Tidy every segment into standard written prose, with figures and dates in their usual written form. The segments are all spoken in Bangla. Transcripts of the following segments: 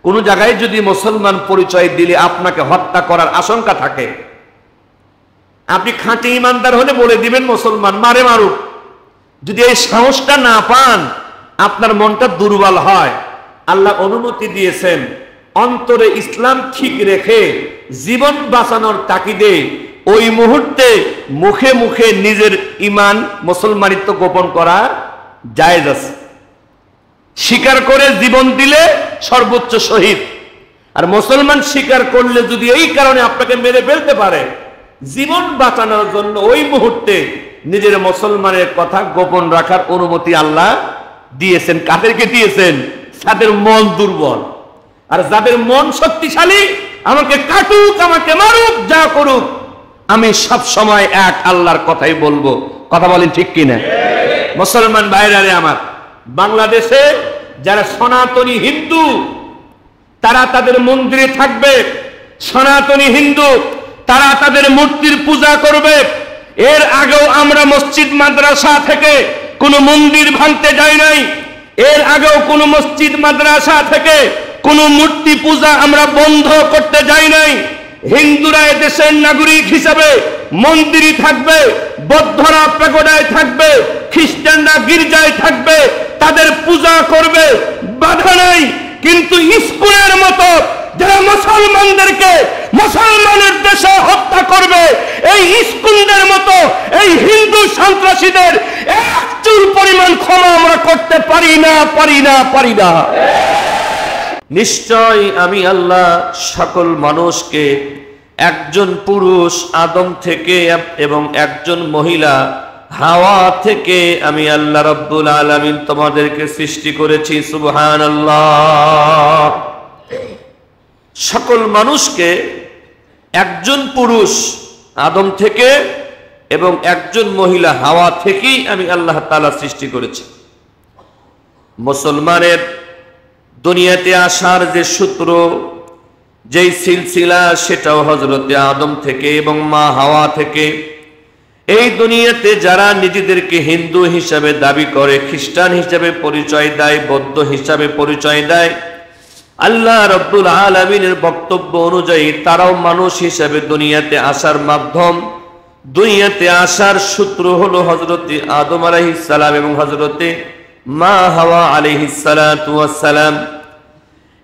কোন জায়গায় যদি মুসলমান পরিচয় দিলে আপনাকে হত্যা করার আশঙ্কা থাকে, আপনি খাঁটি ইমানদার হলে বলে দিবেন মুসলমান, মারে মারুক। যদি এই সাহসটা না পান, আপনার মনটা দুর্বল হয়, আল্লাহ অনুমতি দিয়েছেন অন্তরে ইসলাম ঠিক রেখে জীবন বাঁচানোর তাকিদে ওই মুহূর্তে মুখে মুখে নিজের ইমান মুসলমানিত্ব গোপন করা জায়েজ আছে। স্বীকার করে জীবন দিলে সর্বোচ্চ শহীদ। আর মুসলমান স্বীকার করলে যদি এই কারণে আপনাকে মেরে ফেলতে পারে, জীবন বাঁচানোর জন্য ওই মুহূর্তে নিজের মুসলমানের কথা গোপন রাখার অনুমতি আল্লাহ দিয়েছেন। কাদেরকে দিয়েছেন? যাদের মন দুর্বল। আর যাদের মন শক্তিশালী, আমাকে কাটুক, আমাকে মারুক, যা করুক, আমি সব সময় এক আল্লাহর কথাই বলবো। কথা বলেন ঠিক কিনা? মুসলমান ভাইরা আমার, বাংলাদেশে যারা সনাতনী হিন্দু, তারা তাদের মন্দিরে থাকবে। সনাতনী হিন্দু, তারা তাদের মূর্তির পূজা করবে। এর আগেও আমরা মসজিদ মাদ্রাসা থেকে কোনো মন্দির ভাঙতে যাই নাই। এর আগেও কোনো মসজিদ মাদ্রাসা থেকে কোনো মূর্তি পূজা আমরা বন্ধ করতে যাই নাই। হিন্দুরা দেশের নাগরিক হিসাবে মন্দিরে থাকবে, বৌদ্ধরা প্যাগোডায় থাকবে, খ্রিস্টানরা গির্জায় থাকবে, তাদের পূজা করবে, বাধা নাই। কিন্তু স্কুলের মতো যারা মুসলমানদেরকে মুসলমানের দেশে হত্যা করবে, এই স্কুলদের মতো এই হিন্দু সন্ত্রাসীদের এক চুল পরিমাণ ক্ষমা আমরা করতে পারি না, পারি না, পারি না। নিশ্চয় আমি আল্লাহ সকল মানুষকে একজন পুরুষ আদম থেকে এবং একজন মহিলা হাওয়া থেকে আমি আল্লাহ রাব্বুল আলামিন তোমাদেরকে সৃষ্টি করেছি। সুবহানাল্লাহ। সকল মানুষকে একজন পুরুষ আদম থেকে এবং একজন মহিলা হাওয়া থেকেই আমি আল্লাহ তাআলা সৃষ্টি করেছি। মুসলমানের দুনিয়াতে আসার যে সূত্র, যেই সিলসিলা, সেটাও হযরতে আদম থেকে এবং মা হাওয়া থেকে। এই দুনিয়াতে যারা নিজেদেরকে হিন্দু হিসাবে দাবি করে, খ্রিস্টান হিসাবে পরিচয় দেয়, বৌদ্ধ হিসাবে পরিচয় দেয়, আল্লাহ রাব্বুল আলামিনের বক্তব্য অনুযায়ী তারাও মানুষ হিসাবে দুনিয়াতে আসার মাধ্যম, দুনিয়াতে আসার সূত্র হলো হযরতে আদম আলাইহিস সালাম এবং হযরতে মা হাওয়া আলাইহিস সালাতু ওয়াস সালাম।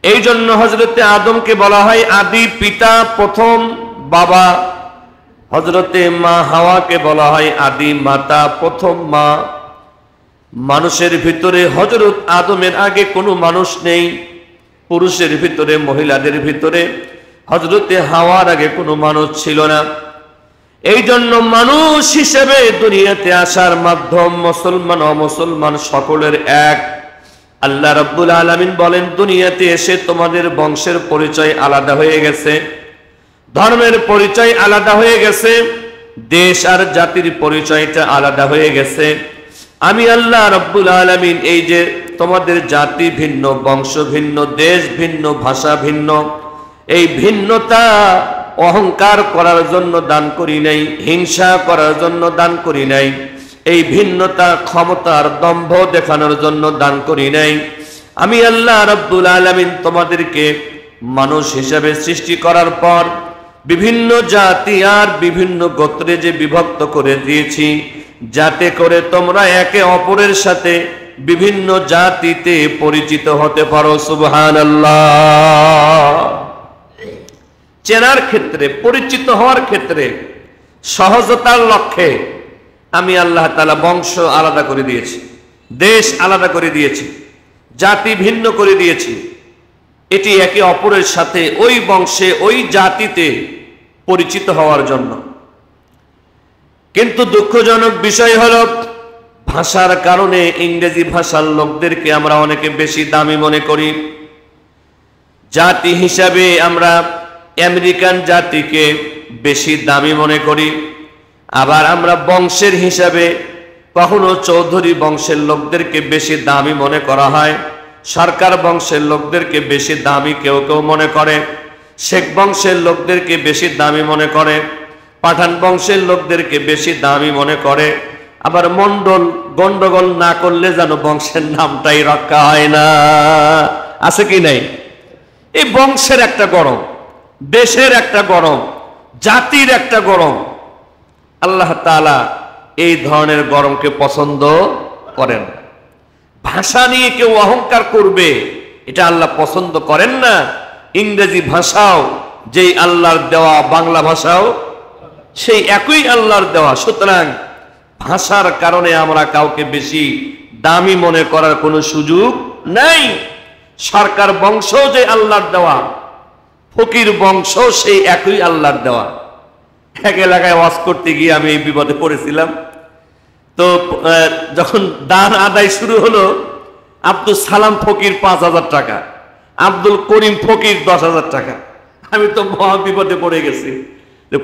এই জন্য হযরতে আদমকে বলা হয় আদি পিতা, প্রথম বাবা। হযরতে মা হাওয়াকে বলা হয় আদি মাতা, প্রথম মা। মানুষের ভিতরে হযরত আদমের আগে কোনো মানুষ নেই। পুরুষের ভিতরে, মহিলাদের ভিতরে হযরতে হাওয়ার আগে কোনো মানুষ ছিল না। এই জন্য মানুষ হিসেবে দুনিয়াতে আসার মাধ্যম মুসলমান অমুসলমান সকলের এক। আল্লাহ রাব্বুল আলামিন বলেন, দুনিয়াতে এসে তোমাদের বংশের পরিচয় আলাদা হয়ে গেছে, ধর্মের পরিচয় আলাদা হয়ে গেছে, দেশ আর জাতির পরিচয়টা আলাদা হয়ে গেছে। আমি আল্লাহ রাব্বুল আলামিন এই যে তোমাদের জাতি ভিন্ন, বংশ ভিন্ন, দেশ ভিন্ন, ভাষা ভিন্ন, এই ভিন্নতা অহংকার করার জন্য দান করি নাই, হিংসা করার জন্য দান করি নাই, এই ভিন্নতা ক্ষমতার দম্ভ দেখানোর জন্য দান করি নাই। আমি আল্লাহ রাব্বুল আলামিন তোমাদেরকে মানুষ হিসাবে সৃষ্টি করার পর বিভিন্ন জাতি আর বিভিন্ন গোত্রে যে বিভক্ত করে দিয়েছি, যাতে করে তোমরা একে অপরের সাথে বিভিন্ন জাতিতে পরিচিত হতে পারো। সুবহানাল্লাহ। চেনার ক্ষেত্রে, পরিচিত হওয়ার ক্ষেত্রে সহজতার লক্ষ্যে আমি আল্লাহ তাআলা বংশ আলাদা করে দিয়েছি, দেশ আলাদা করে দিয়েছি, জাতি ভিন্ন করে দিয়েছি। এটি একে অপরের সাথে ওই বংশে, ওই জাতিতে পরিচিত হওয়ার জন্য। কিন্তু দুঃখজনক বিষয় হলো, ভাষার কারণে ইংরেজি ভাষার লোকদেরকে আমরা অনেকে বেশি দামি মনে করি। জাতি হিসাবে আমরা আমেরিকান জাতিকে বেশি দামি মনে করি। আবার আমরা বংশের হিসাবে কখনো চৌধুরী বংশের লোকদেরকে বেশি দামি মনে করা হয়, সরকার বংশের লোকদেরকে বেশি দামি কেউ কেউ মনে করে, শেখ বংশের লোকদেরকে বেশি দামি মনে করে, পাঠান বংশের লোকদেরকে বেশি দামি মনে করে। আবার মন্ডল গন্ডগোল না করলে যেন বংশের নামটাই রক্ষা হয় না, আছে কি নাই? এই বংশের একটা গরম, দেশের একটা গরম, জাতির একটা গরম। আল্লাহ তাআলা এই ধরনের গরমকে পছন্দ করেন না। ভাষা নিয়ে কেউ অহংকার করবে, এটা আল্লাহ পছন্দ করেন না। ইংরেজি ভাষাও যেই আল্লাহর দেওয়া, বাংলা ভাষাও সেই একই আল্লাহর দেওয়া। সুতরাং ভাষার কারণে আমরা কাউকে বেশি দামি মনে করার কোনো সুযোগ নাই। সরকার বংশ যে আল্লাহর দেওয়া, ফকির বংশ সেই একই আল্লাহর দেওয়া। এক এলাকায় ওয়াজ করতে গিয়ে আমি এই বিপদে পড়েছিলাম। তো যখন দান আদায় শুরু হলো, আব্দুল সালাম ফকির 5,000 টাকা, আব্দুল করিম ফকির 10,000 টাকা। আমি তো মহা বিপদে পড়ে গেছি।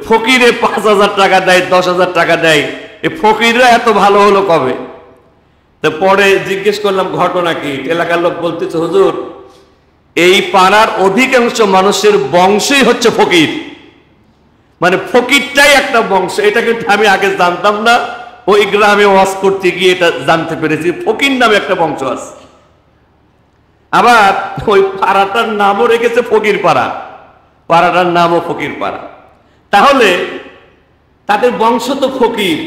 ফকিরে 5,000 টাকা দেয়, 10,000 টাকা দেয়, এই ফকিররা এত ভালো হলো কবে? তো পরে জিজ্ঞেস করলাম ঘটনা কি। এলাকার লোক বলতেছে, হুজুর এই পাড়ার অধিকাংশ মানুষের বংশই হচ্ছে ফকির, মানে ফকিরটাই একটা বংশ। এটা কিন্তু আমি আগে জানতাম না, ওই গ্রামে ওয়াজ করতে গিয়ে এটা জানতে পেরেছি, ফকির নামে একটা বংশ আছে। আবার ওই পাড়াটার নামও রেখেছে ফকির পাড়া, পাড়াটার নামও ফকির পাড়া। তাহলে তাদের বংশ তো ফকির,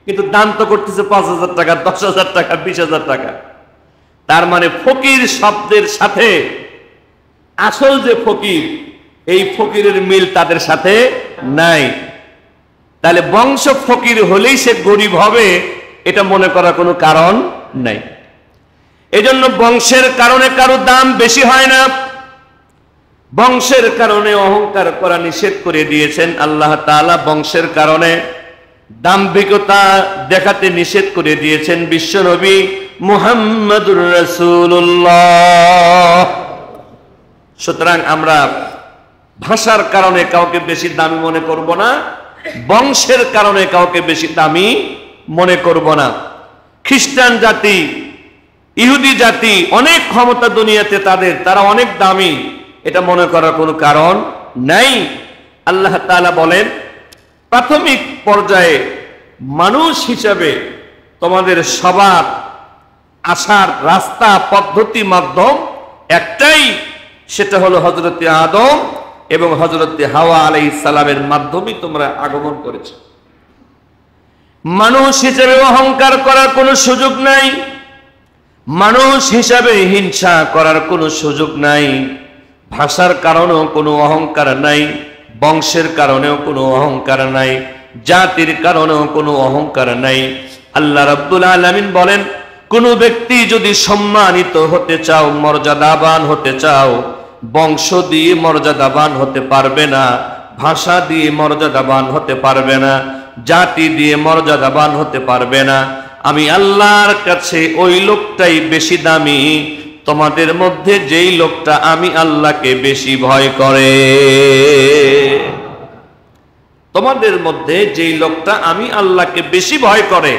কিন্তু দান তো করতেছে 5,000 টাকা, 10,000 টাকা, 20,000 টাকা। তার মানে ফকির শব্দের সাথে আসল যে ফকির, এই ফকিরের মিল তাদের সাথে নাই। তাহলে বংশ ফকির হলেই সে গরিব হবে, এটা মনে করার কোনো কারণ নাই। এজন্য বংশের কারণে কারো দাম বেশি হয় না। বংশের কারণে অহংকার করা নিষেধ করে দিয়েছেন আল্লাহ তাআলা। বংশের কারণে দাম্ভিকতা দেখাতে নিষেধ করে দিয়েছেন বিশ্বনবী মুহাম্মদুর রাসূলুল্লাহ। সুতরাং আমরা ভাষার কারণে কাউকে বেশি দামি মনে করব না, বংশের কারণে কাউকে বেশি দামি মনে করব না। খ্রিস্টান জাতি, ইহুদি জাতি অনেক ক্ষমতা দুনিয়াতে তাদের, তারা অনেক দামি, এটা মনে করার কোনো কারণ নাই। আল্লাহ তাআলা বলেন, প্রাথমিক পর্যায়ে মানুষ হিসাবে তোমাদের সবার আসার রাস্তা, পদ্ধতি, মাধ্যম একটাই, সেটা হলো হযরতে আদম এবং হযরতে হাওয়া আলাইহিস সালামের মাধ্যমে তোমরা আগমন করেছ। মানুষ হিসেবে অহংকার করার কোনো সুযোগ নাই, মানুষ হিসাবে হিংসা করার কোনো সুযোগ নাই, ভাষার কারণেও কোনো অহংকার নাই, বংশের কারণেও কোনো অহংকার নাই, জাতির কারণেও কোনো অহংকার নাই। আল্লাহ রাব্বুল আলামিন বলেন, কোন ব্যক্তি যদি সম্মানিত হতে চাও, মর্যাদাবান হতে চাও, বংশ দিয়ে মর্যাদাবান হতে পারবে না, ভাষা দিয়ে মর্যাদাবান হতে পারবে না, জাতি দিয়ে মর্যাদাবান হতে পারবে না। আমি আল্লাহর কাছে ওই লোকটাই বেশি দামি, তোমাদের মধ্যে যেই লোকটা আমি আল্লাহকে বেশি ভয় করে। তোমাদের মধ্যে যেই লোকটা আমি আল্লাহকে বেশি ভয় করে,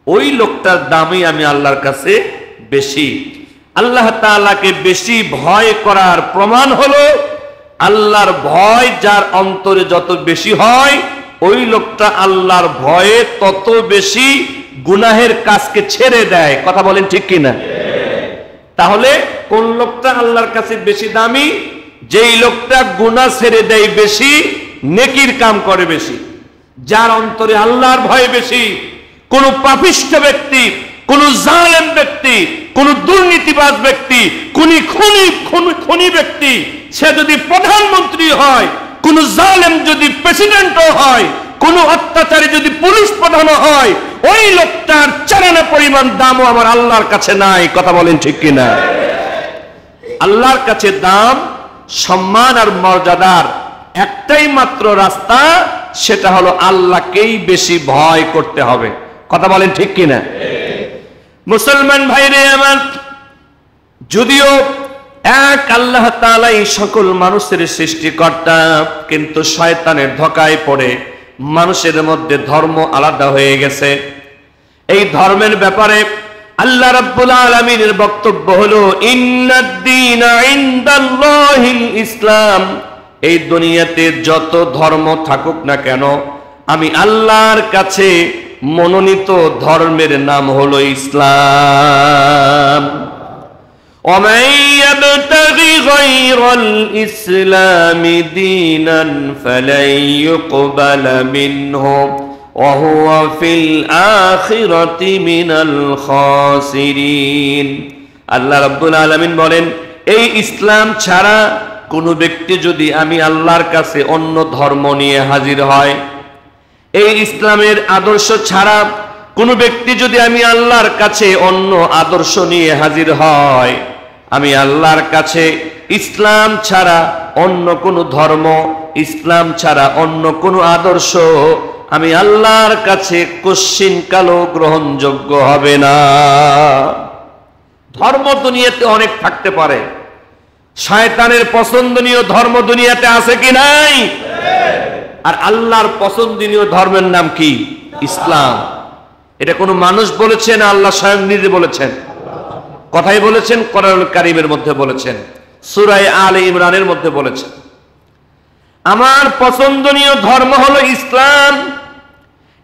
ওই লোকটার দামই আমি আল্লাহর কাছে বেশি। আল্লাহ তাআলাকে বেশি ভয় করার প্রমাণ হলো, আল্লাহর ভয় যার অন্তরে যত বেশি হয়, ওই লোকটা আল্লাহর ভয়ে তত বেশি গুনাহের কাজকে ছেড়ে দেয়। কথা বলেন ঠিক কিনা? তাহলে কোন লোকটা আল্লাহর কাছে বেশি দামি? যেই লোকটা গুনাহ ছেড়ে দেয় বেশি, নেকির কাম করে বেশি, যার অন্তরে আল্লাহর ভয় বেশি। কোন পাপিষ্ঠ ব্যক্তি, কোন জালেম ব্যক্তি, কোন দুর্নীতিবাজ ব্যক্তি, খুনি ব্যক্তি, সে যদি প্রধানমন্ত্রী হয়, কোন জালেম যদি প্রেসিডেন্টও হয়, কোন অত্যাচারী যদি পুলিশ প্রধানও হয়, ওই লোকটার চারানা পরিমাণ দামও আমার আল্লাহর কাছে নাই। কথা বলেন ঠিক কিনা? আল্লাহর কাছে দাম, সম্মান আর মর্যাদার একটাই মাত্র রাস্তা, সেটা হলো আল্লাহকেই বেশি ভয় করতে হবে। কথা বলেন ঠিক কিনা? মুসলমান ভাইরে আমার, যদিও এক আল্লাহ তাআলা এই সকল মানুষের সৃষ্টিকর্তা, কিন্তু শয়তানের ধোঁকায় পড়ে মানুষের মধ্যে ধর্ম আলাদা হয়ে গেছে। এই ধর্মের ব্যাপারে আল্লাহ রাব্বুল আলামিনের বক্তব্য হলো, ইন্নাদ-দীনা ইনদাল্লাহিল ইসলাম। এই দুনিয়াতে যত ধর্ম থাকুক না কেন, আমি আল্লাহর কাছে মনোনীত ধর্মের নাম হলো ইসলাম। ومن يبتغي غير الإسلام دينا فلن يقبل منه وهو في الآخرة من الخاسرين আল্লাহ রাব্বুল আলামিন বলেন, এই ইসলাম ছাড়া কোনো ব্যক্তি যদি আমি আল্লাহর কাছে অন্য ধর্ম নিয়ে হাজির হয়, এই ইসলামের আদর্শ ছাড়া কোনো ব্যক্তি যদি আমি আল্লাহর কাছে অন্য আদর্শ নিয়ে হাজির হয়, আমি আল্লাহর কাছে ইসলাম ছাড়া অন্য কোনো ধর্ম, ইসলাম ছাড়া অন্য কোনো আদর্শ আমি আল্লাহর কাছে কশ্চিন কালো গ্রহণযোগ্য হবে না। ধর্ম দুনিয়াতে অনেক থাকতে পারে, শয়তানের পছন্দনীয় ধর্ম দুনিয়াতে আছে কি নাই? আর আল্লাহর পছন্দনীয় ধর্মের নাম কি? ইসলাম। এটা কোনো মানুষ বলেছে না আল্লাহ স্বয়ং নিজে বলেছেন? কথাই বলেছেন, কোরআনুল কারীমের মধ্যে বলেছেন, সূরা আলে ইমরানের মধ্যে বলেছেন, আমার পছন্দনীয় ধর্ম হলো ইসলাম।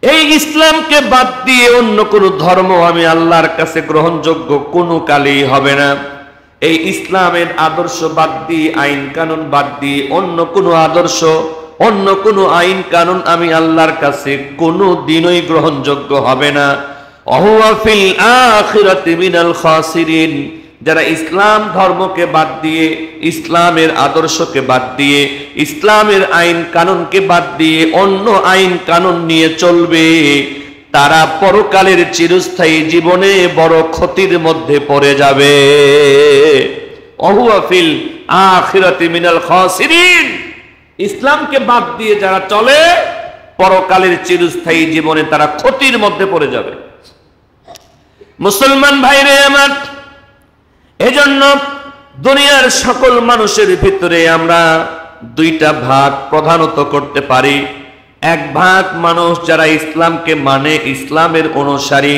এই ইসলামকে বাদ দিয়ে অন্য কোনো ধর্ম আমি আল্লাহর কাছে গ্রহণযোগ্য কোনো কালেই হবে না। এই ইসলামের আদর্শ বাদ দিয়ে, আইন কানুন বাদ দিয়ে অন্য কোনো আদর্শ, অন্য কোনো আইন কানুন আমি আল্লাহর কাছে কোনো দিনই গ্রহণযোগ্য হবে না। ওহুয়া ফিল আখিরাতি মিনাল খাসিরিন, যারা ইসলাম ধর্মকে বাদ দিয়ে, ইসলামের আদর্শকে বাদ দিয়ে, ইসলামের আইন কানুনকে বাদ দিয়ে অন্য আইন কানুন নিয়ে চলবে, তারা পরকালের চিরস্থায়ী জীবনে বড় ক্ষতির মধ্যে পড়ে যাবে। ওহুয়া ফিল আখিরাতি মিনাল খাসিরিন, ইসলামকে বাদ দিয়ে যারা চলে পরকালের চিরস্থায়ী জীবনে তারা ক্ষতির মধ্যে পড়ে যাবে। মুসলমান ভাইরে আমার, এজন্য দুনিয়ার সকল মানুষের ভিতরে আমরা দুইটা ভাগ প্রধানত করতে পারি। এক ভাগ মানুষ যারা ইসলামকে মানে, ইসলামের অনুসারী,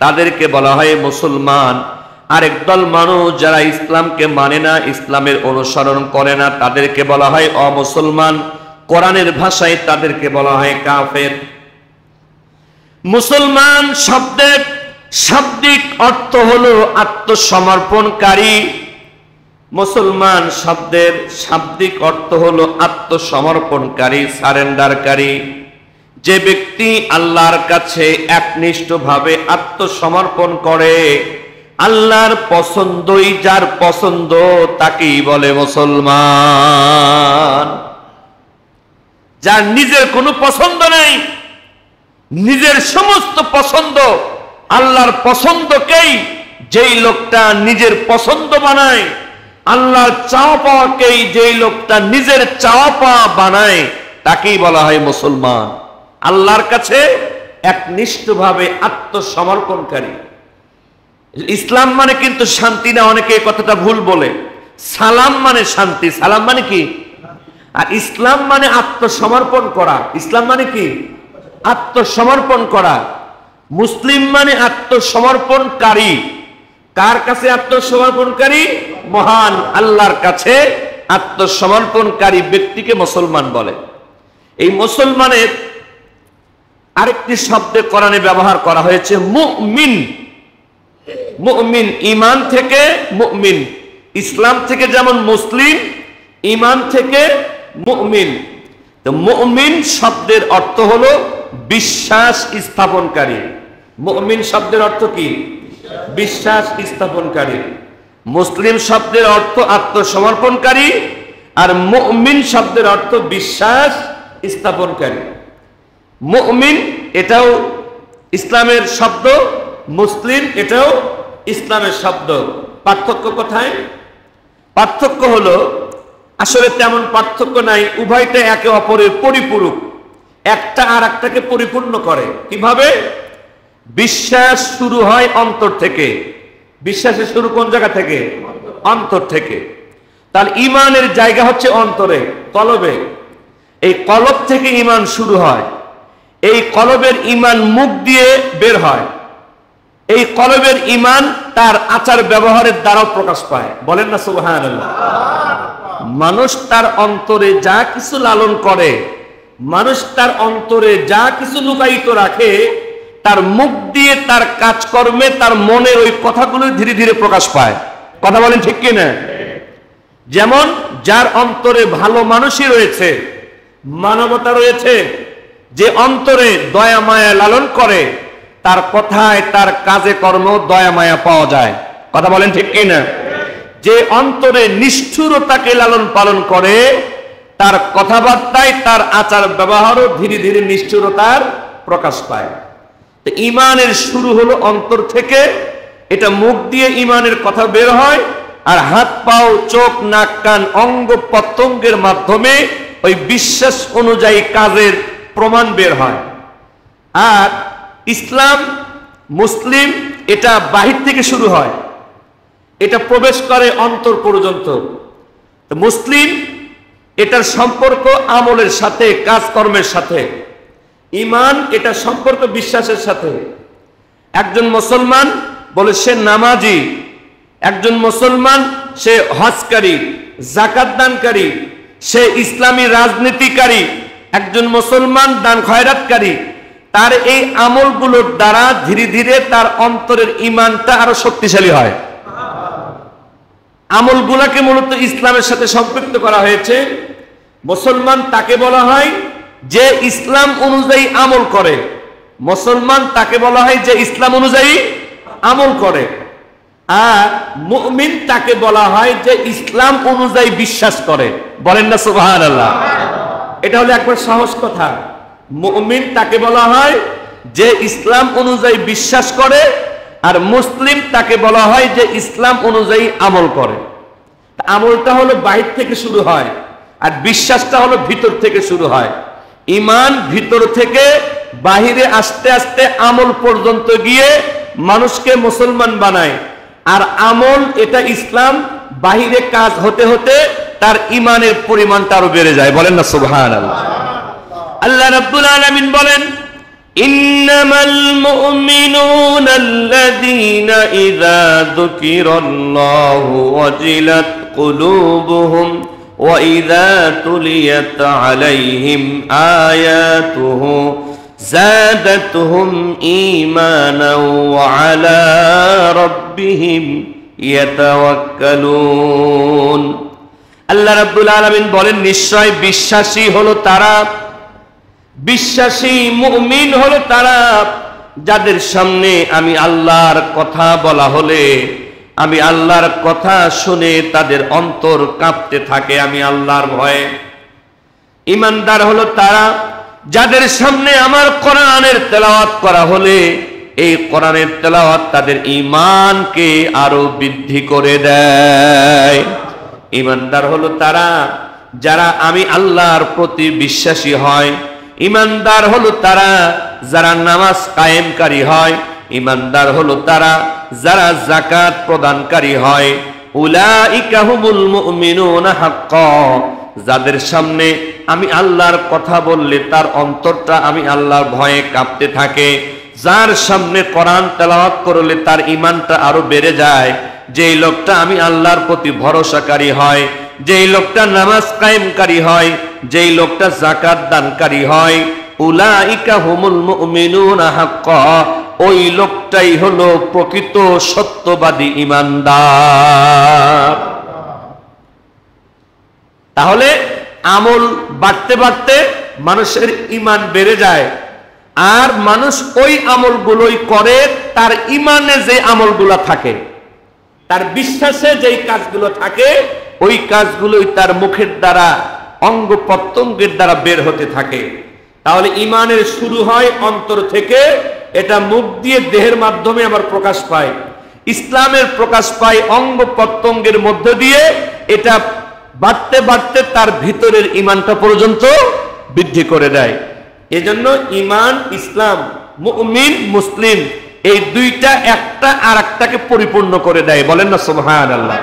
তাদেরকে বলা হয় মুসলমান। আরেক দল মানুষ যারা ইসলামকে মানে না, ইসলামের অনুসরণ করে না, তাদেরকে বলা হয় অমুসলমান। কোরআনের ভাষায় তাদেরকে বলা হয় কাফের। মুসলমান শব্দের শাব্দিক অর্থ হলো আত্মসমর্পণকারী। মুসলমান শব্দের শাব্দিক অর্থ হলো আত্মসমর্পণকারী, সারেন্ডারকারী। যে ব্যক্তি আল্লাহর কাছে একনিষ্ঠভাবে আত্মসমর্পণ করে, আল্লাহর পছন্দই যার পছন্দ, তাকেই বলে মুসলমান। যার নিজের কোনো পছন্দ নেই, নিজের সমস্ত পছন্দ আল্লাহর পছন্দকেই যেই লোকটা নিজের পছন্দ বানায়, আল্লাহর চাওয়া পাওয়াকেই যেই লোকটা নিজের চাওয়া পাওয়া বানায়, তাকেই বলা হয় মুসলমান। আল্লাহর কাছে একনিষ্ঠভাবে আত্মসমর্পণকারী। ইসলাম মানে কিন্তু শান্তি না, অনেকে এই কথাটা ভুল বলে। সালাম মানে শান্তি, সালাম মানে কি? আর ইসলাম মানে আত্মসমর্পণ করা। ইসলাম মানে কি? আত্মসমর্পণ করা। মুসলিম মানে আত্মসমর্পণকারী। কার কাছে আত্মসমর্পণকারী? মহান আল্লাহর কাছে আত্মসমর্পণকারী ব্যক্তিকে মুসলমান বলে। এই মুসলমানের আরেকটি শব্দে কোরআনে ব্যবহার করা হয়েছে মুমিন। মুমিন ঈমান থেকে মুমিন, ইসলাম থেকে যেমন মুসলিম, ঈমান থেকে মুমিন। তো মুমিন শব্দের অর্থ হলো বিশ্বাস স্থাপনকারী। মুমিন শব্দের অর্থ কি? বিশ্বাস স্থাপনকারী। মুসলিম শব্দের অর্থ আত্মসমর্পণকারী, আর মুমিন শব্দের অর্থ বিশ্বাস স্থাপনকারী। মুমিন এটাও ইসলামের শব্দ, মুসলিম এটাও ইসলামের শব্দ। পার্থক্য কোথায়? পার্থক্য হলো, আসলে তেমন পার্থক্য নাই, উভয়টা একে অপরের পরিপূরক, একটা আর একটাকে পরিপূর্ণ করে। কিভাবে? বিশ্বাস শুরু হয় অন্তর থেকে। বিশ্বাসের শুরু কোন জায়গা থেকে? অন্তর থেকে। তার ঈমানের জায়গা হচ্ছে অন্তরে, কলবে। এই কলব থেকে ঈমান শুরু হয়। এই কলবের ঈমান মুখ দিয়ে বের হয়। এই কলবের ঈমান তার আচার ব্যবহারের দ্বারাও প্রকাশ পায়। বলেন না সুবহানাল্লাহ। মানুষ তার অন্তরে যা কিছু লালন করে, মানুষ তার অন্তরে যা কিছু লুকায়িত রাখে, তার মুখ দিয়ে, তার কাজকর্মে, তার মনের ওই কথাগুলো ধীরে ধীরে প্রকাশ পায়। কথা বলেন ঠিক কিনা? যেমন যার অন্তরে ভালো মানুষই রয়েছে, মানবতা রয়েছে, যে অন্তরে দয়া মায়া লালন করে, তার কথায় তার কাজে কর্ম দয়া মায়া পাওয়া যায়। কথা বলেন ঠিক কিনা? যে অন্তরে নিষ্ঠুরতাকে লালন পালন করে, তার কথাবার্তায় তার আচার ব্যবহারও ধীরে ধীরে নিষ্ঠুরতার প্রকাশ পায়। তো ইমানের শুরু হলো অন্তর থেকে। এটা মুখ দিয়ে ইমানের কথা বের হয়, আর হাত পাও চোখ নাক কান অঙ্গ প্রত্যঙ্গের মাধ্যমে ওই বিশ্বাস অনুযায়ী কাজের প্রমাণ বের হয়। আর ইসলাম মুসলিম এটা বাহির থেকে শুরু হয়, এটা প্রবেশ করে অন্তর পর্যন্ত। মুসলিম এটার সম্পর্ক আমলের সাথে, কাজকর্মের সাথে। ঈমান এটা সম্পর্ক বিশ্বাসের সাথে। একজন মুসলমান বলে সে নামাজি, একজন মুসলমান সে হজকারী, যাকাত দানকারী, সে ইসলামী রাজনীতিকারী, একজন মুসলমান দান খয়রাতকারী। তার এই আমলগুলোর দ্বারা ধীরে ধীরে তার অন্তরের ঈমানটা আরো শক্তিশালী হয়। আমলগুলোকে মূলত ইসলামের সাথে সম্পৃক্ত করা হয়েছে। মুসলমান তাকে বলা হয় যে ইসলাম অনুযায়ী আমল করে, মুসলমান তাকে বলা হয় যে ইসলাম অনুযায়ী আমল করে। আর মুমিন তাকে বলা হয় যে ইসলাম অনুযায়ী বিশ্বাস করে। বলেন না সুবহানাল্লাহ? এটা হলো একবার সহজ কথা। মুমিন তাকে বলা হয় যে ইসলাম অনুযায়ী বিশ্বাস করে, আর মুসলিম তাকে বলা হয় যে ইসলাম অনুযায়ী আমল করে। আমলটা হলো বাহির থেকে শুরু হয়, আর বিশ্বাসটা হলো ভিতর থেকে শুরু হয়। ঈমান ভিতর থেকে বাহিরে আস্তে আস্তে আমল পর্যন্ত গিয়ে মানুষকে মুসলমান বানায়। আর আমল এটা ইসলাম, বাহিরে কাজ হতে হতে তার ঈমানের পরিমাণটা আরো বেড়ে যায়। বলেন না সুবহানাল্লাহ? আল্লাহ রাব্বুল আলামিন বলেন, ইন্নামাল মুমিনুনা আল্লাযীনা ইযা যুকিরাল্লাহু ওয়াজিলাত কুলুবুহুম ওয়া ইযা তুলিয়াত আলাইহিম আয়াতুহু زادتهم إيمانا وعلى ربهم يتوكلون। আল্লাহ রাব্বুল আলামিন বলেন, নিশ্চয় বিশ্বাসী হলো তারা, বিশ্বাসী মুমিন হলো তারা যাদের সামনে আমি আল্লাহর কথা বলা হলে, আমি আল্লাহর কথা শুনে তাদের অন্তর কাঁপতে থাকে আমি আল্লাহর ভয়ে। ঈমানদার হলো তারা যাদের সামনে আমার কোরআনের তেলাওয়াত করা হলে এই কোরআনের তেলাওয়াত তাদের ঈমানকে আরো বৃদ্ধি করে দেয়। ঈমানদার হলো তারা যারা আমি আল্লাহর প্রতি বিশ্বাসী হয়। ঈমানদার হলো তারা যারা নামাজ কায়েমকারী হয়। ঈমানদার হলো তারা যারা যাকাত প্রদানকারী হয়। উলাইকা হুমুল মুমিনুনা হাক্কান, যাদের সামনে আমি আল্লাহর কথা বললে তার অন্তরটা আমি আল্লাহর ভয়ে কাঁপতে থাকে, যার সামনে কোরআন তেলাওয়াত করলে তার ঈমানটা আরো বেড়ে যায়, যেই লোকটা আমি আল্লাহর প্রতি ভরসাকারী হয়, যেই লোকটা নামাজ কায়েমকারী হয়, যেই লোকটা যাকাত দানকারী হয়, উলাইকা হুমুল মুমিনুনা হাক্কান, ওই লোকটাই হলো প্রকৃত সত্যবাদী ঈমানদার। তাহলে আমল বাড়তে বাড়তে মানুষের ঈমান বেড়ে যায়, আর মানুষ ওই আমলগুলোই করে তার ঈমানে যে আমলগুলো থাকে, তার বিশ্বাসে যেই কাজগুলো থাকে, ওই কাজগুলোই তার মুখের দ্বারা অঙ্গ প্রত্যঙ্গের দ্বারা বের হতে থাকে। তাহলে ঈমানের শুরু হয় অন্তর থেকে, এটা মুখ দিয়ে দেহের মাধ্যমে আবার প্রকাশ পায়। ইসলামের প্রকাশ পায় অঙ্গ প্রত্যঙ্গের মধ্য দিয়ে। এটা বাড়তে বাড়তে তার ভিতরের ঈমানটা পর্যন্ত বৃদ্ধি করে দেয়। এজন্য ঈমান, ইসলাম, মুমিন, মুসলিম এই দুইটা একটা আর একটাকে পরিপূর্ণ করে দেয়। বলেন না সুবহানাল্লাহ?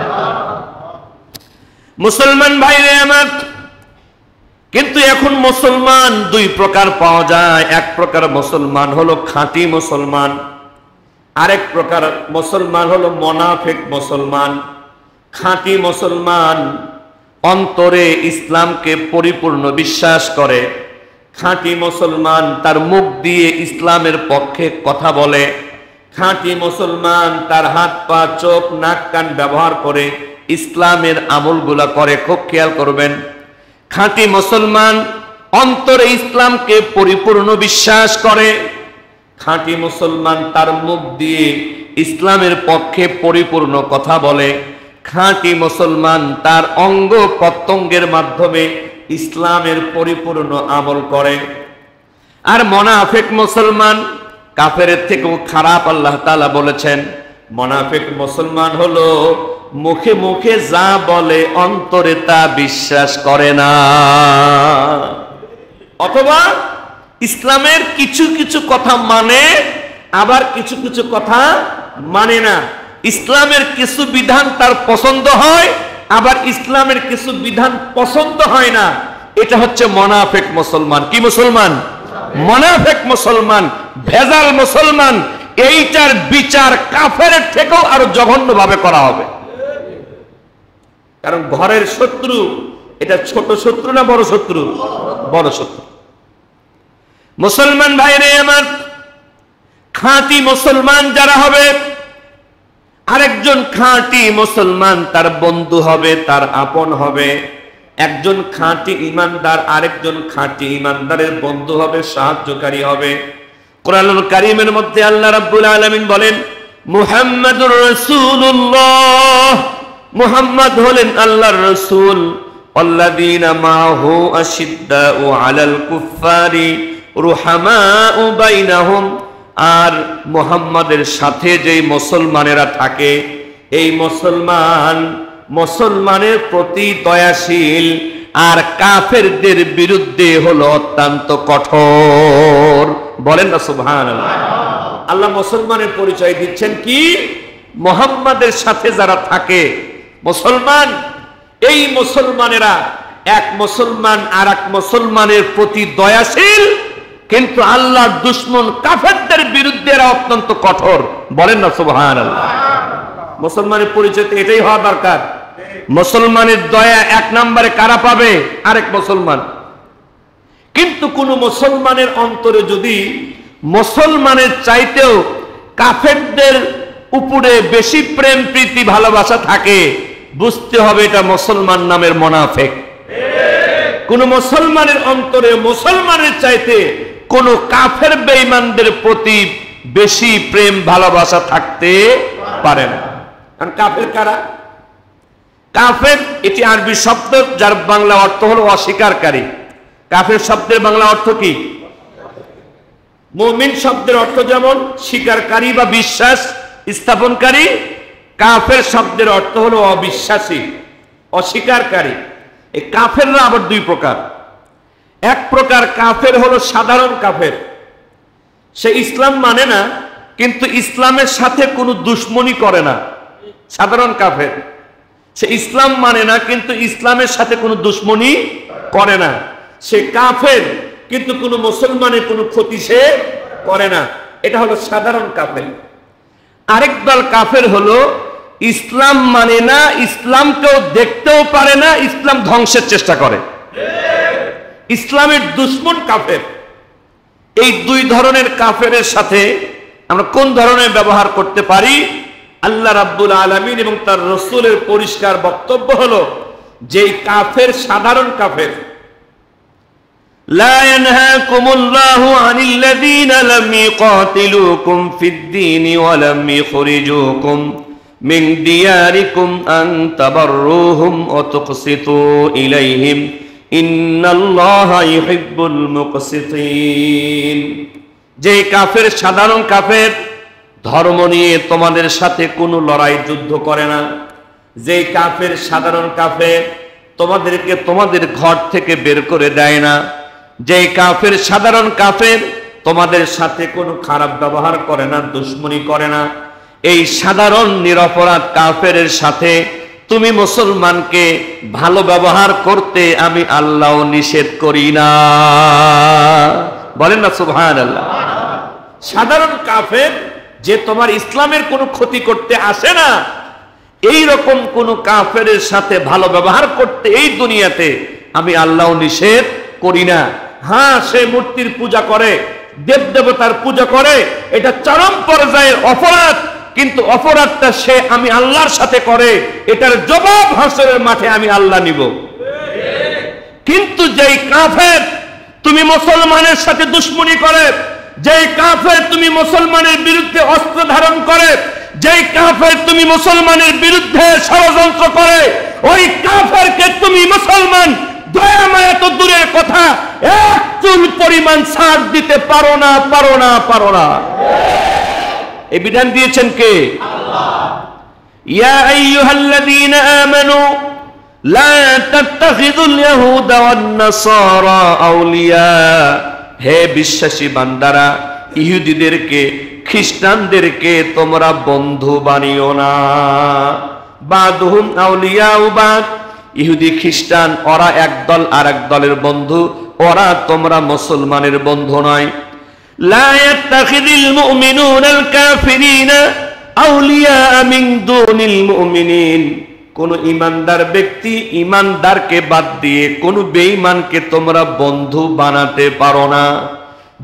মুসলমান ভাইরে আমার, কিন্তু এখন মুসলমান দুই প্রকার পাওয়া যায়। এক প্রকার মুসলমান হলো খাঁটি মুসলমান, আরেক প্রকার মুসলমান হলো মুনাফিক মুসলমান। খাঁটি মুসলমান অন্তরে ইসলামকে পরিপূর্ণ বিশ্বাস করে। খাঁটি মুসলমান তার মুখ দিয়ে ইসলামের পক্ষে কথা বলে, খাঁটি মুসলমান তার হাত পা চোখ নাক কান ব্যবহার করে ইসলামের আমলগুলা করে। খুব খেয়াল করবেন, খাঁটি মুসলমান অন্তরে ইসলামকে পরিপূর্ণ বিশ্বাস করে। খাঁটি মুসলমান তার মুখ দিয়ে ইসলামের পক্ষে পরিপূর্ণ কথা বলে। খাঁটি মুসলমান তার অঙ্গ প্রত্যঙ্গের মাধ্যমে ইসলামের পরিপূর্ণ আমল করে। আর মুনাফিক মুসলমান কাফেরের থেকেও খারাপ। আল্লাহ তাআলা বলেছেন মুনাফিক মুসলমান হলো মুখে মুখে যা বলে অন্তরে তা বিশ্বাস করে না, অথবা ইসলামের কিছু কিছু কথা মানে আবার কিছু কিছু কথা মানে না। ইসলামের কিছু বিধান তার পছন্দ হয়, আবার ইসলামের কিছু বিধান পছন্দ হয় না। এটা হচ্ছে মুনাফিক মুসলমান। কি মুসলমান? মুনাফিক মুসলমান, ভেজাল মুসলমান। এইটার বিচার কাফেরের থেকেও আরো জঘন্য ভাবে করা হবে। কারণ ঘরের শত্রু এটা ছোট শত্রু না বড় শত্রু? বড় শত্রু। মুসলমান ভাইরে আমার, খাঁটি মুসলমান যারা হবে, আরেকজন খাঁটি মুসলমান তার বন্ধু হবে, তার আপন হবে। একজন খাঁটি ঈমানদার আরেকজন খাঁটি ঈমানদারের বন্ধু হবে, সাহায্যকারী হবে। কোরআনুল কারীমের মধ্যে আল্লাহ রাব্বুল আলামিন বলেন মুহাম্মাদুর রাসূলুল্লাহ, মুহাম্মদ হলেন আল্লাহর রাসূল। আল্লাযীনা মাআহু আশিদ্দাউ আলাল কুফফারি রুহামাউ বাইনাহুম, আর মুহাম্মাদের সাথে যেই মুসলমানেরা থাকে এই মুসলমানের প্রতি দয়াশীল, আর কাফেরদের বিরুদ্ধে হলো অত্যন্ত কঠোর। বলেন না সুবহানাল্লাহ। আল্লাহ মুসলমানের পরিচয় দিচ্ছেন কি? মুহাম্মাদের সাথে যারা থাকে মুসলমান, এই মুসলমানেরা এক মুসলমান আর এক মুসলমানের প্রতি দয়াশীল, কিন্তু আল্লাহর দুশমন কাফেরদের বিরুদ্ধে এরা অত্যন্ত কঠোর। বলেন না সুবহানাল্লাহ। মুসলমানের পরিচয় এটাই হওয়া দরকার। মুসলমানের দয়া এক নম্বরে কারা পাবে? আরেক মুসলমান। কিন্তু কোন মুসলমানের অন্তরে যদি মুসলমানের চাইতেও কাফেরদের উপরে বেশি প্রেম প্রীতি ভালোবাসা থাকে, বুঝতে হবে এটা মুসলমান নামের মুনাফিক। কোন মুসলমানের অন্তরে মুসলমানের চাইতে কোন কাফের বেঈমানদের প্রতি বেশি প্রেম ভালোবাসা থাকতে পারে না। কারণ কাফের কারা? কাফের এটি আরবি শব্দ, যার বাংলা অর্থ হলো অস্বীকারী। কাফের শব্দের বাংলা অর্থ কি? মুমিন শব্দের অর্থ যেমন স্বীকারকারী বা বিশ্বাস স্থাপনকারী, কাফের শব্দের অর্থ হলো অবিশ্বাসী, অস্বীকারী। এই কাফেররা আবার দুই প্রকার। এক প্রকার কাফের হলো সাধারণ কাফের, সে ইসলাম মানে না কিন্তু ইসলামের সাথে কোনো দুশ্মনী করে না। সাধারণ কাফের, সে ইসলাম মানে না কিন্তু ইসলামের সাথে কোনো দুশ্মনী করে না। সে কাফের কিন্তু কোনো মুসলমানের কোনো ক্ষতি সে করে না। এটা হলো সাধারণ কাফের। আরেক দল কাফের হলো ইসলাম মানে না, ইসলামকেও দেখতেও পারে না, ইসলাম ধ্বংসের চেষ্টা করে, ইসলামের দুশমন কাফের। এই দুই ধরনের কাফেরের সাথে আমরা কোন ধরনের ব্যবহার করতে পারি? আল্লাহ রাব্বুল আলামিন এবং তার রাসূলের পরিষ্কার বক্তব্য হলো, যেই কাফের সাধারণ কাফের, লা ইয়ানহাকুমুল্লাহু আনিল্লাযীনা লাম ইউকাতিলুকুম ফিদ-দীনি ওয়া লাম ইখরিজুকুম মিন দিয়ারিকুম আন তাবাররুহুম ওয়া তুকসিতু ইলাইহিম ইন্নাল্লাহা ইউহিব্বুল মুকসিতিন। যে কাফের সাধারণ কাফের, ধর্ম নিয়ে তোমাদের সাথে কোনো লড়াই যুদ্ধ করে না। যে কাফের সাধারণ কাফের তোমাদেরকে তোমাদের ঘর থেকে বের করে দেয় না। যে কাফের সাধারণ কাফের তোমাদের সাথে কোনো খারাপ ব্যবহার করে না, দুশমনী করে না। এই সাধারণ নিরপরাধ কাফেরের সাথে তুমি মুসলমানকে ভালো ব্যবহার করতে আমি আল্লাহ নিষেধ করি না। বলেন না সুবহানাল্লাহ। সাধারণ কাফের যে তোমার ইসলামের কোনো ক্ষতি করতে আসে না, এই রকম কোন কাফের সাথে ভালো ব্যবহার করতে এই দুনিয়াতে আমি আল্লাহ নিষেধ করি না। হ্যাঁ, সে মূর্তির পূজা করে, দেবদেবতার পূজা করে, এটা চরম পর্যায়ের অপরাধ। কিন্তু অপরাধটা সে আমি আল্লাহর সাথে করে, এটার জবাব হাসরের মাঠে আমি আল্লাহ নিব। কিন্তু যেই কাফের তুমি মুসলমানের সাথে দুশমনি করে, যেই কাফের তুমি মুসলমানের বিরুদ্ধে অস্ত্র ধারণ করে, যেই কাফের তুমি মুসলমানের বিরুদ্ধে ষড়যন্ত্র করে, ওই কাফেরকে তুমি মুসলমান দয়া মায়া তো দূরের কথা, এক চুল পরিমাণ ছাড় দিতে পারো না, পারো না, পারো না। এই বিধান দিয়েছেন কে? আল্লাহ। ইয়া আইয়ুহাল্লাযীনা আমানু লা তাত্তাখিযুল ইয়াহুদা ওয়ান নাসারা আউলিয়া, হে বিশ্বাসী বান্দারা, ইহুদিদেরকে খ্রিস্টানদেরকে তোমরা বন্ধু বানিও না। বাদুহুম আউলিয়াউ বাদ, ইহুদি খ্রিস্টান ওরা একদল আর এক দলের বন্ধু, ওরা তোমরা মুসলমানের বন্ধু নয়। লা ইয়াত্তাখিযুল মুমিনুনাল কাফিরিনা আউলিয়া মিন দুনিল মুমিনিন, কোন ইমানদার ব্যক্তি ইমানদারকে বাদ দিয়ে কোন বেঈমানকে তোমরা বন্ধু বানাতে পারো না।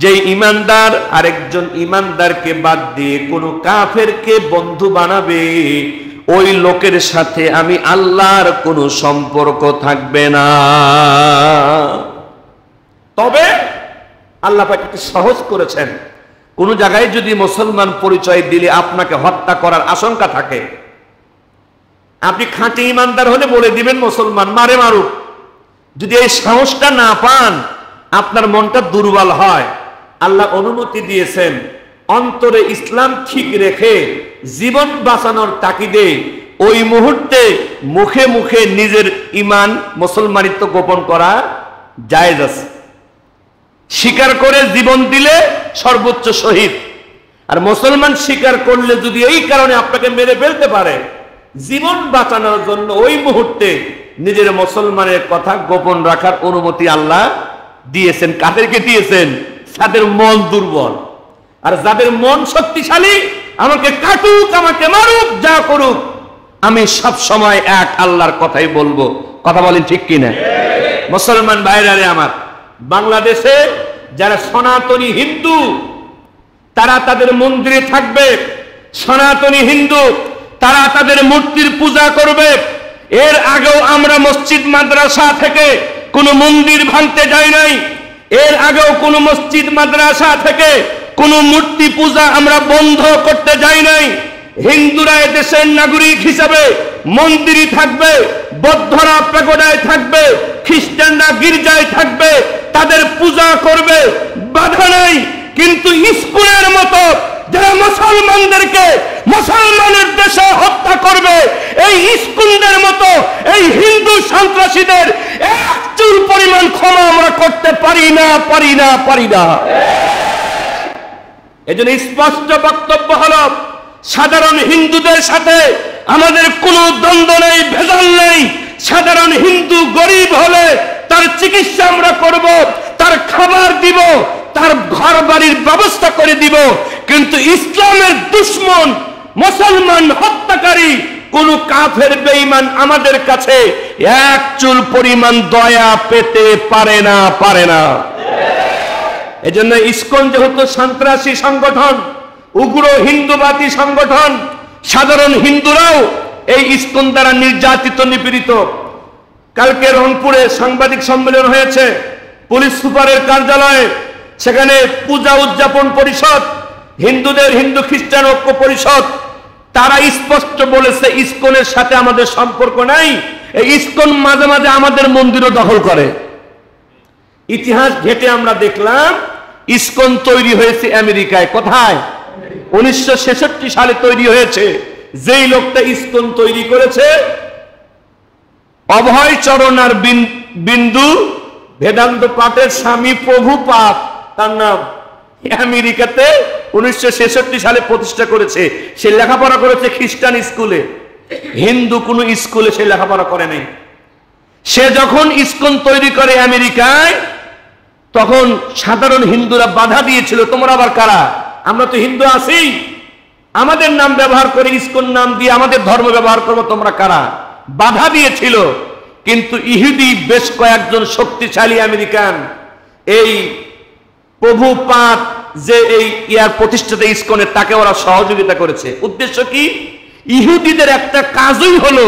যে ইমানদার আরেকজন ইমানদারকে বাদ দিয়ে কোন কাফেরকে বন্ধু বানাবে, ওই লোকের সাথে আমি আল্লাহর কোনো সম্পর্ক থাকবে না। তবে আল্লাহ পাক একটু সহজ করেছেন, কোন জায়গায় যদি মুসলমান পরিচয় দিলে আপনাকে হত্যা করার আশঙ্কা থাকে, আপনি খাঁটি ইমানদার হলে বলে দিবেন মুসলমান, মারে মারুক। যদি এই সাহসটা না পান, আপনার মনটা দুর্বল হয়, আল্লাহ অনুমতি দিয়েছেন অন্তরে ইসলাম ঠিক রেখে জীবন বাঁচানোর তাকিদে ওই মুহূর্তে মুখে মুখে নিজের ঈমান মুসলমানিত্ব গোপন করা জায়েজ আছে। স্বীকার করে জীবন দিলে সর্বোচ্চ শহীদ, আর মুসলমান স্বীকার করলে যদি এই কারণে আপনাকে মেরে ফেলতে পারে, জীবন বাঁচানোর জন্য ওই মুহূর্তে নিজের মুসলমানের কথা গোপন রাখার অনুমতি আল্লাহ দিয়েছেন। কাদেরকে দিয়েছেন? যাদের মন দুর্বল। আর যাদের মন শক্তিশালী, আমাকে কাটুক, আমাকে মারুক, যা করুক, আমি সব সময় এক আল্লাহর কথাই বলবো। কথা বলেন ঠিক কিনা? মুসলমান ভাইরা রে আমার, বাংলাদেশে যারা সনাতনী হিন্দু, তারা তাদের মন্দিরে থাকবে। সনাতনী হিন্দু, তারা তাদের মূর্তির পূজা করবে। এর আগেও আমরা মসজিদ মাদ্রাসা থেকে কোনো মন্দির ভাঙতে যাই নাই। এর আগেও কোনো মসজিদ মাদ্রাসা থেকে কোনো মূর্তি পূজা আমরা বন্ধ করতে যাই নাই। হিন্দুরা দেশের নাগরিক হিসাবে মন্দিরই থাকবে, বৌদ্ধরা প্যাগোডায় থাকবে, খ্রিস্টানরা গির্জায় থাকবে, তাদের পূজা করবে, বাধা নাই। কিন্তু ইস্কনের মতো যারা মুসলমানদেরকে মুসলমানের দেশে হত্যা করবে, এই ইস্কনদের মতো এই হিন্দু সন্ত্রাসীদের এক চুল পরিমাণ ক্ষমা আমরা করতে পারি না, পারি না, পারি না। এজন্য স্পষ্ট বক্তব্য হলো, সাধারণ হিন্দুদের সাথে আমাদের কোনো দ্বন্দ্ব নেই, ভেজাল নেই। সাধারণ হিন্দু গরিব হলে তার চিকিৎসা আমরা করব, তার খাবার দিব, তার ঘর বাড়ির ব্যবস্থা করে দিব। কিন্তু ইসলামের দুশমন, মুসলমান হত্যাকারী কোন কাফের বেঈমান আমাদের কাছে এক চুল পরিমাণ দয়া পেতে পারে না, পারে না। এজন্য ইসকন যেহেতু সন্ত্রাসী সংগঠন, উগ্র হিন্দুবাদী সংগঠন, সাধারণ হিন্দুরাও এই ইসকন দ্বারা নির্যাতিত, নিপীড়িত। কালকে রংপুরে সাংবাদিক সম্মেলন হয়েছে পুলিশ সুপারের কার্যালয়ে। সেখানে পূজা উদযাপন পরিষদ, হিন্দুদের হিন্দু খ্রিস্টান ঐক্য পরিষদ, তারা স্পষ্ট বলেছে ইসকনের সাথে আমাদের সম্পর্ক নাই। এই ইসকন মাঝে মাঝে আমাদের মন্দিরও দখল করে। ইতিহাস ঘেটে আমরা দেখলাম ইসকন তৈরি হয়েছে আমেরিকায়। কোথায়? 1966 সালে তৈরি হয়েছে। যেই লোকটা ইসকন তৈরি করেছে, অভয় চরণ আর বিন্দু বেদান্ত পাঠের স্বামী প্রভুপাদ, তার নাম। আমেরিকাতে 1966 সালে প্রতিষ্ঠা করেছে। সে লেখাপড়া করেছে খ্রিস্টান স্কুলে, হিন্দু কোন স্কুলে সে লেখাপড়া করে নাই। সে যখন ইসকন তৈরি করে আমেরিকায়, তখন সাধারণ হিন্দুরা বাধা দিয়েছিল, তোমরা আবার কারা? আমরা তো হিন্দু আছি, আমাদের নাম ব্যবহার করে ইসকন নাম দিয়ে আমাদের ধর্ম ব্যবহার করবো, তোমরা কারা? বাধা দিয়েছিল। কিন্তু ইহুদি বেশ কয়েকজন শক্তিশালী আমেরিকান এই প্রভুপাদ যে এই ইয়ার প্রতিষ্ঠাতা ইসকনের, তাকে ওরা সহযোগিতা করেছে। উদ্দেশ্য কি? ইহুদিদের একটা কাজই হলো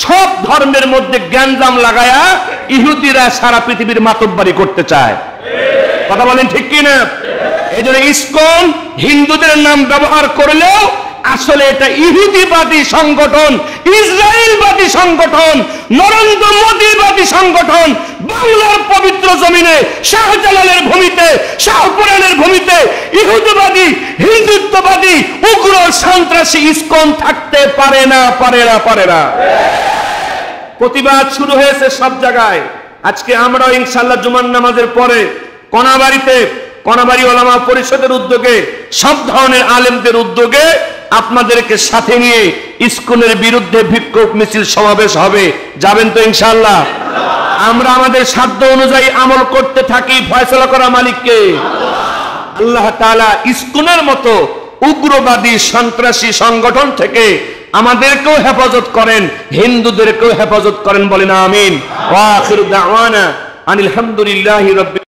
সব ধর্মের মধ্যে জ্ঞানজাম লাগায়া ইহুদিরা সারা পৃথিবীর মাতব্বরি করতে চায়। কথা বলেন ঠিক কি না? এই জন্য ইসকন হিন্দুদের নাম ব্যবহার করলেও আসলে এটা ইহুদিবাদী সংগঠন, ইসরায়েলবাদী সংগঠন, নরেন্দ্র মোদীবাদী সংগঠন। বাংলার পবিত্র জমিনে শাহজালালের ভূমিতে, শাহপুরানের ভূমিতে ইহুদিবাদী, হিন্দুত্ববাদী, উগ্র সন্ত্রাসী ইসকন থাকতে পারে না, পারে না, পারে না। প্রতিবাদ শুরু হয়েছে সব জায়গায়। আজকে আমরাও ইনশাআল্লাহ জুমার নামাজের পরে কোনাবাড়ি ওলামা পরিষদের উদ্যোগে, সব ধরনের আলেমদের উদ্যোগে আপনাদেরকে সাথে নিয়ে ইসকনের বিরুদ্ধে বিক্ষোভ মিছিল সমাবেশ হবে। যাবেন তো ইনশাআল্লাহ? আমরা আমাদের সাধ্য অনুযায়ী আমল করতে থাকি। ফয়সালা করা মালিককে আল্লাহ তাআলা ইসকনের মতো উগ্রবাদী সন্ত্রাসী সংগঠন থেকে আমাদেরকেও হেফাজত করেন, হিন্দুদেরকেও হেফাজত করেন। বলেন আমিন। ওয়া আখিরু দাওয়ানা আনিল হামদুলিল্লাহি রাব্বিল